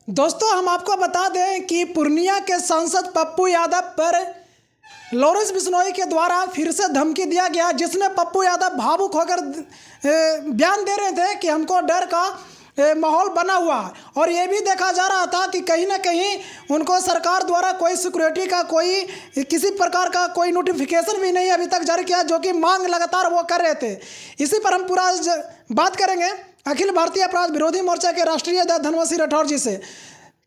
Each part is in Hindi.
दोस्तों, हम आपको बता दें कि पूर्णिया के सांसद पप्पू यादव पर लॉरेंस बिश्नोई के द्वारा फिर से धमकी दिया गया, जिसमें पप्पू यादव भावुक होकर बयान दे रहे थे कि हमको डर का माहौल बना हुआ है। और ये भी देखा जा रहा था कि कहीं ना कहीं उनको सरकार द्वारा कोई सिक्योरिटी का कोई किसी प्रकार का कोई नोटिफिकेशन भी नहीं अभी तक जारी किया, जो कि मांग लगातार वो कर रहे थे। इसी पर हम पूरा बात करेंगे अखिल भारतीय अपराध विरोधी मोर्चा के राष्ट्रीय अध्यक्ष धनवंत सिंह राठौर जी से।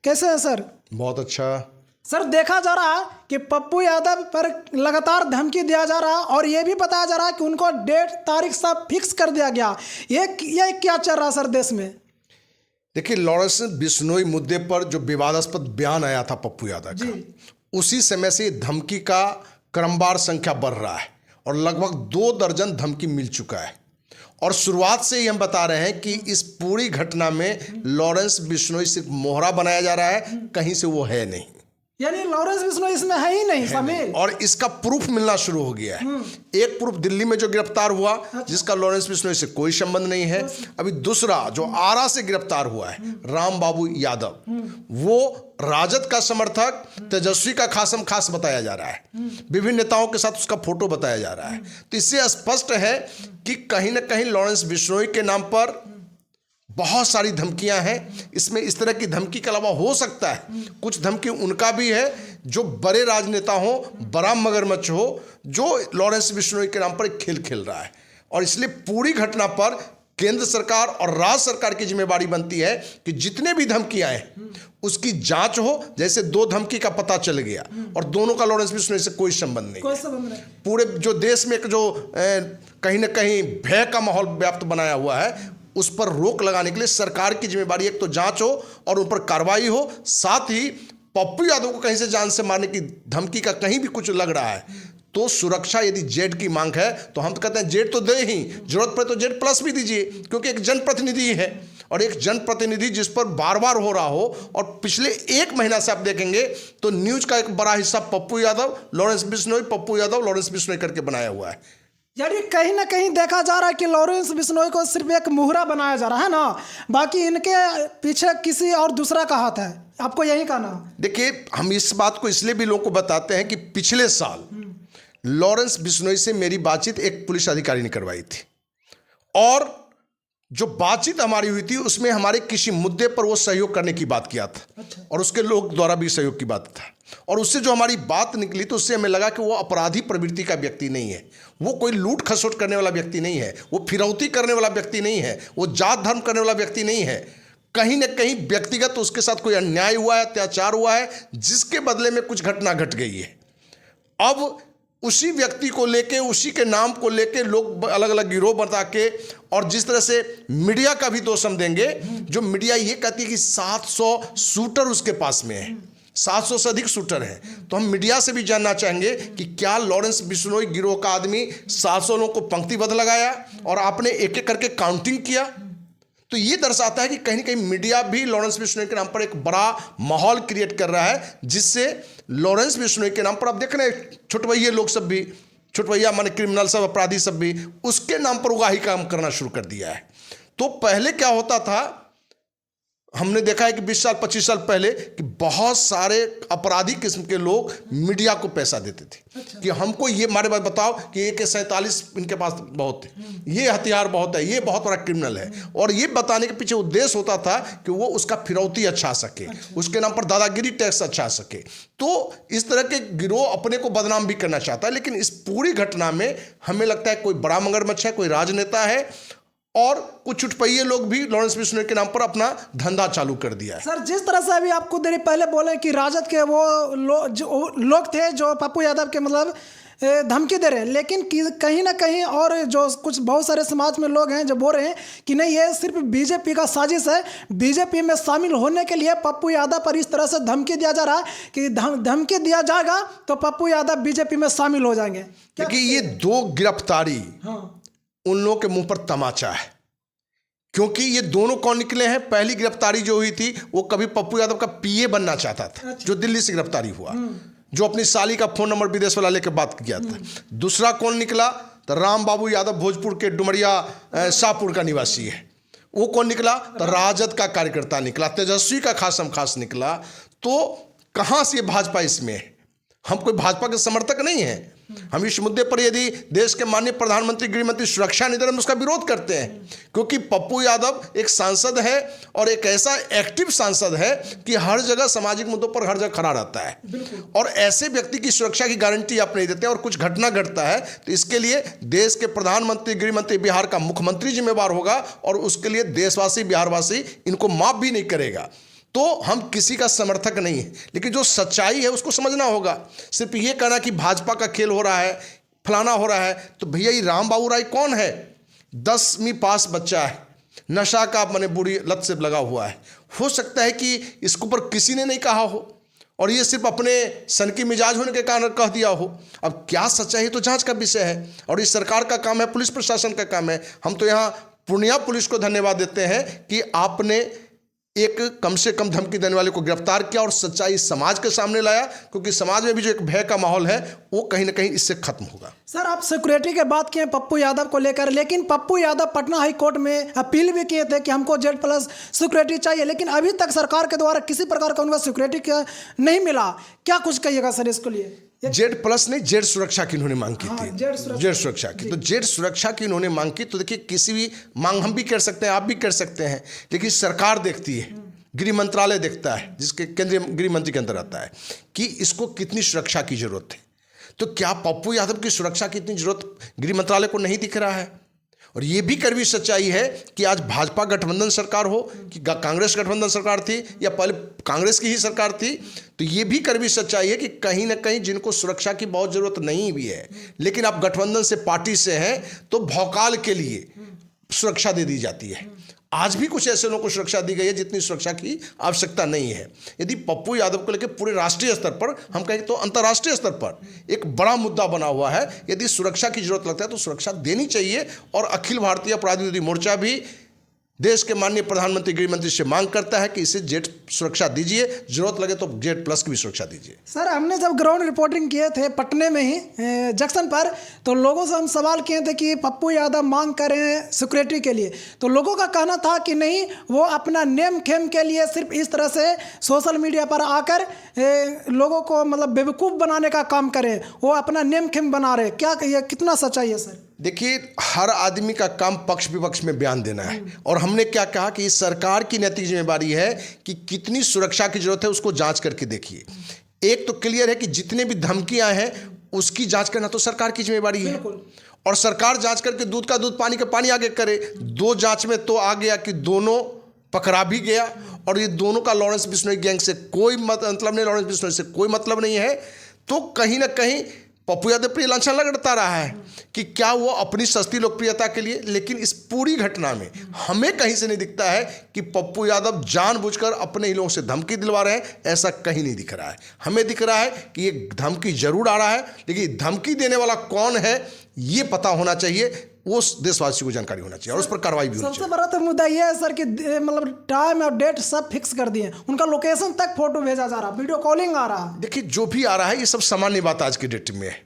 कैसे हैं सर? बहुत अच्छा सर, देखा जा रहा है कि पप्पू यादव पर लगातार धमकी दिया जा रहा है और ये भी बताया जा रहा है कि उनको डेट तारीख सब फिक्स कर दिया गया। ये क्या चल रहा है सर देश में? देखिए, लॉरेंस बिश्नोई मुद्दे पर जो विवादास्पद बयान आया था पप्पू यादव का, उसी समय से धमकी का क्रमवार संख्या बढ़ रहा है और लगभग 2 दर्जन धमकी मिल चुका है। और शुरुआत से ही हम बता रहे हैं कि इस पूरी घटना में लॉरेंस बिश्नोई सिर्फ मोहरा बनाया जा रहा है, कहीं से वो है नहीं। यानी लॉरेंस बिश्नोई इसमें है ही नहीं शामिल। और इसका प्रूफ मिलना शुरू हो गया है। एक प्रूफ दिल्ली में जो गिरफ्तार हुआ, जिसका लॉरेंस बिश्नोई से कोई संबंध नहीं है। अभी दूसरा जो आरा से गिरफ्तार हुआ है, राम बाबू यादव, वो राजद का समर्थक, तेजस्वी का खासम खास बताया जा रहा है। विभिन्न नेताओं के साथ उसका फोटो बताया जा रहा है। तो इससे स्पष्ट है कि कहीं ना कहीं लॉरेंस बिश्नोई के नाम पर बहुत सारी धमकियां हैं। इसमें इस तरह की धमकी के अलावा हो सकता है कुछ धमकी उनका भी है जो बड़े राजनेता हो, बड़ा मगरमच्छ हो, जो लॉरेंस बिश्नोई के नाम पर एक खेल खेल रहा है। और इसलिए पूरी घटना पर केंद्र सरकार और राज्य सरकार की जिम्मेदारी बनती है कि जितने भी धमकियां हैं उसकी जांच हो। जैसे 2 धमकी का पता चल गया और दोनों का लॉरेंस बिश्नोई से कोई संबंध नहीं। पूरे जो देश में एक जो कहीं ना कहीं भय का माहौल व्याप्त बनाया हुआ है, उस पर रोक लगाने के लिए सरकार की जिम्मेदारी एक तो जांच हो और उन पर कार्रवाई हो। साथ ही पप्पू यादव को कहीं से जान से मारने की धमकी का कहीं भी कुछ लग रहा है तो सुरक्षा यदि जेड की मांग है तो हम तो कहते हैं जेड तो दे ही, जरूरत पड़े तो जेड प्लस भी दीजिए, क्योंकि एक जनप्रतिनिधि है। और एक जनप्रतिनिधि जिस पर बार बार हो रहा हो, और पिछले 1 महीना से आप देखेंगे तो न्यूज का एक बड़ा हिस्सा पप्पू यादव लॉरेंस बिश्नोई, पप्पू यादव लॉरेंस बिश्नोई करके बनाया हुआ है। यानी कहीं ना कहीं देखा जा रहा है कि लॉरेंस बिश्नोई को सिर्फ एक मुहरा बनाया जा रहा है ना, बाकी इनके पीछे किसी और दूसरा का हाथ है। आपको यही कहना? देखिए, हम इस बात को इसलिए भी लोगों को बताते हैं कि पिछले साल लॉरेंस बिश्नोई से मेरी बातचीत एक पुलिस अधिकारी ने करवाई थी, और जो बातचीत हमारी हुई थी उसमें हमारे किसी मुद्दे पर वो सहयोग करने की बात किया था। अच्छा। और उसके लोग द्वारा भी सहयोग की बात था। और उससे जो हमारी बात निकली तो उससे हमें लगा कि वो अपराधी प्रवृत्ति का व्यक्ति नहीं है, वो कोई लूट खसोट करने वाला व्यक्ति नहीं है, वो फिरौती करने वाला व्यक्ति नहीं है, वो जात धर्म करने वाला व्यक्ति नहीं है। कहीं ना कहीं व्यक्तिगत उसके साथ कोई अन्याय हुआ है, अत्याचार हुआ है, जिसके बदले में कुछ घटना घट गई है। अब उसी व्यक्ति को लेके, उसी के नाम को लेके लोग अलग अलग गिरोह बता के, और जिस तरह से मीडिया का भी दोष हम देंगे, जो मीडिया ये कहती है कि 700 शूटर उसके पास में है, 700 से अधिक शूटर हैं, तो हम मीडिया से भी जानना चाहेंगे कि क्या लॉरेंस बिश्नोई गिरोह का आदमी 700 लोगों को पंक्तिबद्ध लगाया और आपने एक एक करके काउंटिंग किया? तो ये दर्शाता है कि कहीं ना कहीं मीडिया भी लॉरेंस बिश्नोई के नाम पर एक बड़ा माहौल क्रिएट कर रहा है, जिससे लॉरेंस बिश्नोई के नाम पर आप देख रहे हैं छुटवैया लोग सब भी, छुटवैया माने क्रिमिनल सब, अपराधी सब भी उसके नाम पर उगाही काम करना शुरू कर दिया है। तो पहले क्या होता था, हमने देखा है कि 20 साल 25 साल पहले कि बहुत सारे अपराधी किस्म के लोग मीडिया को पैसा देते थे। अच्छा। कि हमको ये हमारे बात बताओ कि AK-47 इनके पास बहुत है, ये हथियार बहुत है, ये बहुत बड़ा क्रिमिनल है, और ये बताने के पीछे उद्देश्य होता था कि वो उसका फिरौती अच्छा सके। अच्छा। उसके नाम पर दादागिरी टैक्स अच्छा सके। तो इस तरह के गिरोह अपने को बदनाम भी करना चाहता है। लेकिन इस पूरी घटना में हमें लगता है कोई बड़ा मगरमच्छ है, कोई राजनेता है, और कुछ चुटपैये लोग भी लॉरेंस बिश्नोई के नाम पर अपना धंधा चालू कर दिया है। सर, जिस तरह से अभी आपको देरी पहले बोले कि राजद के वो लोग थे जो पप्पू यादव के मतलब धमकी दे रहे हैं, लेकिन कहीं ना कहीं और जो कुछ बहुत सारे समाज में लोग हैं जो बोल रहे हैं कि नहीं, ये सिर्फ बीजेपी का साजिश है, बीजेपी में शामिल होने के लिए पप्पू यादव पर इस तरह से धमकी दिया जा रहा है कि धमकी दिया जाएगा तो पप्पू यादव बीजेपी में शामिल हो जाएंगे। देखिए, ये 2 गिरफ्तारी उन लोगों के मुंह पर तमाचा है, क्योंकि ये दोनों कौन निकले हैं। पहली गिरफ्तारी जो हुई थी वो कभी पप्पू यादव का PA बनना चाहता था। अच्छा। जो दिल्ली से गिरफ्तारी हुआ, जो अपनी साली का फोन नंबर विदेश वाला लेकर बात किया था। दूसरा कौन निकला तो राम बाबू यादव, भोजपुर के डुमरिया शाहपुर का निवासी है। वो कौन निकला? तो राजद का कार्यकर्ता निकला, तेजस्वी का खासम खास निकला। तो कहाँ से ये भाजपा इसमें है? हम कोई भाजपा के समर्थक नहीं हैं। हम इस मुद्दे पर यदि देश के माननीय प्रधानमंत्री, गृह मंत्री, सुरक्षा निधि, हम उसका विरोध करते हैं, क्योंकि पप्पू यादव एक सांसद है और एक ऐसा एक्टिव सांसद है कि हर जगह सामाजिक मुद्दों पर हर जगह खड़ा रहता है। और ऐसे व्यक्ति की सुरक्षा की गारंटी आप नहीं देते और कुछ घटना घटता है तो इसके लिए देश के प्रधानमंत्री, गृह मंत्री, बिहार का मुख्यमंत्री जिम्मेवार होगा और उसके लिए देशवासी, बिहारवासी इनको माफ भी नहीं करेगा। तो हम किसी का समर्थक नहीं है, लेकिन जो सच्चाई है उसको समझना होगा। सिर्फ ये कहना कि भाजपा का खेल हो रहा है, फलाना हो रहा है, तो भैया ये राम बाबू राय कौन है? 10वीं पास बच्चा है, नशा का माने बुरी लत से लगा हुआ है। हो सकता है कि इसके ऊपर किसी ने नहीं कहा हो और ये सिर्फ अपने सन की मिजाज होने के कारण कह दिया हो। अब क्या सच्चाई है तो जांच का विषय है और इस सरकार का काम है, पुलिस प्रशासन का काम है। हम तो यहाँ पूर्णिया पुलिस को धन्यवाद देते हैं कि आपने एक कम से कम धमकी देने वाले को गिरफ्तार किया और सच्चाई समाज के सामने लाया, क्योंकि समाज में भी जो एक भय का माहौल है वो कहीं ना कहीं इससे खत्म होगा। सर, आप सिक्योरिटी की बात किए पप्पू यादव को लेकर, लेकिन पप्पू यादव पटना हाई कोर्ट में अपील भी किए थे कि हमको Z+ सिक्योरिटी चाहिए, लेकिन अभी तक सरकार के द्वारा किसी प्रकार का उनका सिक्योरिटी नहीं मिला। क्या कुछ कहिएगा सर इसको लिए? Z+ नहीं, जेड सुरक्षा की इन्होंने मांग की थी। जेड सुरक्षा की, तो जेड सुरक्षा की इन्होंने मांग की। तो देखिए, किसी भी मांग हम भी कर सकते हैं, आप भी कर सकते हैं, लेकिन सरकार देखती है, गृह मंत्रालय देखता है, जिसके केंद्रीय गृह मंत्री के अंदर आता है, कि इसको कितनी सुरक्षा की जरूरत है। तो क्या पप्पू यादव की सुरक्षा की इतनी जरूरत गृह मंत्रालय को नहीं दिख रहा है? और ये भी कड़वी सच्चाई है कि आज भाजपा गठबंधन सरकार हो कि कांग्रेस गठबंधन सरकार थी या पहले कांग्रेस की ही सरकार थी, तो ये भी कड़वी सच्चाई है कि कहीं ना कहीं जिनको सुरक्षा की बहुत ज़रूरत नहीं भी है, लेकिन आप गठबंधन से, पार्टी से हैं, तो भौकाल के लिए सुरक्षा दे दी जाती है। आज भी कुछ ऐसे लोगों को सुरक्षा दी गई है जितनी सुरक्षा की आवश्यकता नहीं है। यदि पप्पू यादव को लेकर पूरे राष्ट्रीय स्तर पर, हम कहें तो अंतर्राष्ट्रीय स्तर पर एक बड़ा मुद्दा बना हुआ है, यदि सुरक्षा की जरूरत लगता है तो सुरक्षा देनी चाहिए। और अखिल भारतीय अपराध विरोधी मोर्चा भी देश के माननीय प्रधानमंत्री, गृह मंत्री से मांग करता है कि इसे जेड सुरक्षा दीजिए, जरूरत लगे तो Z+ की भी सुरक्षा दीजिए। सर, हमने जब ग्राउंड रिपोर्टिंग किए थे पटने में ही जंक्शन पर, तो लोगों से हम सवाल किए थे कि पप्पू यादव मांग करें सिक्योरिटी के लिए, तो लोगों का कहना था कि नहीं, वो अपना नेम खेम के लिए सिर्फ इस तरह से सोशल मीडिया पर आकर लोगों को मतलब बेवकूफ़ बनाने का काम करें, वो अपना नेम खेम बना रहे। क्या ये कितना सच्चाई है सर? देखिए, हर आदमी का काम पक्ष विपक्ष में बयान देना है, और हमने क्या कहा कि इस सरकार की नैतिक जिम्मेदारी है कि कितनी सुरक्षा की जरूरत है उसको जांच करके देखिए। एक तो क्लियर है कि जितने भी धमकियां हैं उसकी जांच करना तो सरकार की जिम्मेदारी है, और सरकार जांच करके दूध का दूध, पानी का पानी आगे करे। 2 जांच में तो आ गया कि दोनों पकड़ा भी गया, और ये दोनों का लॉरेंस बिश्नोई गैंग से कोई मतलब नहीं, लॉरेंस बिश्नोई से कोई मतलब नहीं है। तो कहीं ना कहीं पप्पू यादव पर लांछन लगता रहा है कि क्या वो अपनी सस्ती लोकप्रियता के लिए, लेकिन इस पूरी घटना में हमें कहीं से नहीं दिखता है कि पप्पू यादव जानबूझकर अपने ही लोगों से धमकी दिलवा रहे हैं। ऐसा कहीं नहीं दिख रहा है। हमें दिख रहा है कि ये धमकी जरूर आ रहा है, लेकिन धमकी देने वाला कौन है ये पता होना चाहिए, वो देशवासी को जानकारी होना चाहिए और उस पर कार्रवाई भी होनी चाहिए। सबसे बड़ा तो मुद्दा ये है सर कि मतलब टाइम और डेट सब फिक्स कर दिए, उनका लोकेशन तक फोटो भेजा जा रहा, वीडियो कॉलिंग आ रहा। देखिए, जो भी आ रहा है ये सब सामान्य बात आज की डेट में है।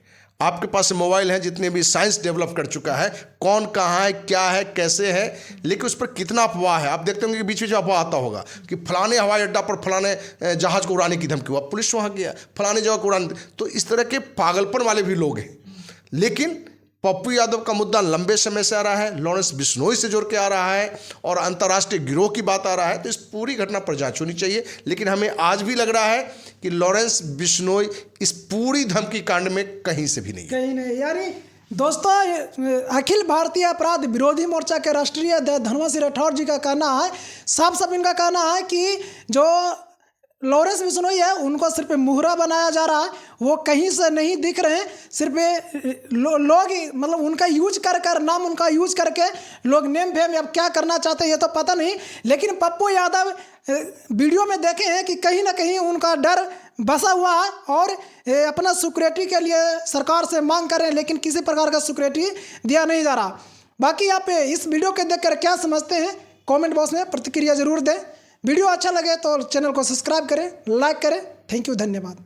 आपके पास मोबाइल हैं, जितने भी साइंस डेवलप कर चुका है, कौन कहाँ है, क्या है, कैसे है, लेकिन उस पर कितना अफवाह है। आप देखते होंगे कि बीच बीच में अफवाह आता होगा कि फलाने हवाई अड्डा पर फलाने जहाज को उड़ाने की धमकी हुआ, पुलिस वहाँ गया, फलाने जगह को उड़ाने। तो इस तरह के पागलपन वाले भी लोग हैं। लेकिन पप्पू यादव का मुद्दा लंबे समय से आ रहा है, लॉरेंस बिश्नोई से जोड़ के आ रहा है, और अंतर्राष्ट्रीय गिरोह की बात आ रहा है। तो इस पूरी घटना पर जांच होनी चाहिए। लेकिन हमें आज भी लग रहा है कि लॉरेंस बिश्नोई इस पूरी धमकी कांड में कहीं से भी नहीं है। कहीं नहीं। यानी दोस्तों, अखिल भारतीय अपराध विरोधी मोर्चा के राष्ट्रीय अध्यक्ष धनवंत सिंह राठौर जी का कहना है, साफ साफ इनका कहना है कि जो लॉरेंस बिश्नोई है उनको सिर्फ मुहरा बनाया जा रहा है, वो कहीं से नहीं दिख रहे हैं। सिर्फ लोग मतलब उनका यूज कर नाम उनका यूज करके लोग नेम फेम अब क्या करना चाहते हैं ये तो पता नहीं। लेकिन पप्पू यादव वीडियो में देखे हैं कि कहीं ना कहीं उनका डर बसा हुआ है और अपना सिक्योरिटी के लिए सरकार से मांग कर रहे हैं, लेकिन किसी प्रकार का सिक्योरिटी दिया नहीं जा रहा। बाकी आप इस वीडियो के देखकर क्या समझते हैं कमेंट बॉक्स में प्रतिक्रिया जरूर दें। वीडियो अच्छा लगे तो चैनल को सब्सक्राइब करें, लाइक करें। थैंक यू, धन्यवाद।